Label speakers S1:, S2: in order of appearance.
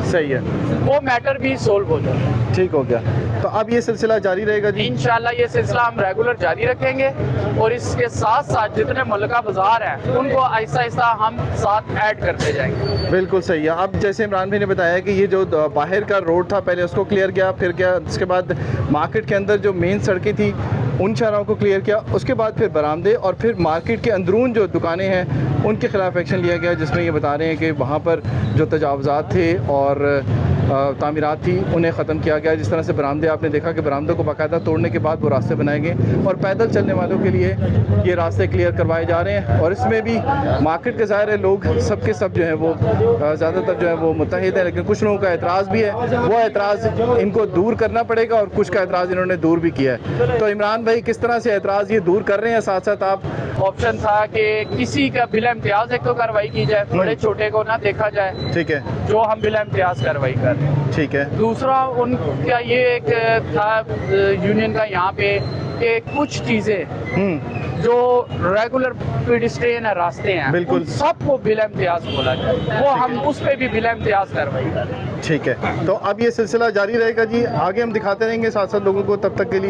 S1: सही है,
S2: वो मैटर भी सोल्व हो जाए।
S1: ठीक हो गया। तो अब ये सिलसिला जारी रहेगा जी?
S2: इंशाल्लाह ये सिलसिला हम रेगुलर जारी रखेंगे और इसके साथ साथ जितने मलका बाजार हैं उनको आहिस्ता आहिस्ता हम साथ ऐड करते जाएंगे।
S1: बिल्कुल सही है। अब जैसे इमरान भाई ने बताया कि ये जो बाहर का रोड था पहले उसको क्लियर किया, फिर क्या उसके बाद मार्केट के अंदर जो मेन सड़कें थी उन शहरों को क्लियर किया, उसके बाद फिर बरामदे और फिर मार्केट के अंदरून जो दुकानें हैं उनके ख़िलाफ़ एक्शन लिया गया, जिसमें ये बता रहे हैं कि वहाँ पर जो तजावुज़ात थे और तामीरात थी उन्हें ख़त्म किया गया। जिस तरह से बरामदे आपने देखा कि बरामदों को बाकायदा तोड़ने के बाद वो रास्ते बनाए गए और पैदल चलने वालों के लिए ये रास्ते क्लियर करवाए जा रहे हैं। और इसमें भी मार्केट के ज़ाहिर है लोग सब के सब जो है वो ज़्यादातर जो है वो मुत्तहिद है, लेकिन कुछ लोगों का एतराज़ भी है, वो एतराज़ इनको दूर करना पड़ेगा और कुछ का एतराज़ इन्होंने दूर भी किया है। तो इमरान भाई किस तरह से एतराज़ ये दूर कर रहे हैं? साथ साथ आप
S2: ऑप्शन था कि किसी का बिला इम्तियाज एक तो कार्रवाई की जाए, बड़े छोटे को ना देखा जाए,
S1: ठीक है,
S2: जो हम बिला इम्तियाज कार्रवाई कर रहे हैं।
S1: ठीक है,
S2: दूसरा उनका ये एक था यूनियन का यहाँ पे कि कुछ चीज़ें जो रेगुलर पेडिस्ट्रियन रास्ते हैं
S1: बिल्कुल।
S2: उन सबको बिला इम्तियाज बोला जाए, वो हम उस पर भी बिला इम्तियाज कार्रवाई कर रहे हैं।
S1: ठीक है। तो अब ये सिलसिला जारी रहेगा जी, आगे हम दिखाते रहेंगे साथ साथ लोगों को। तब तक के लिए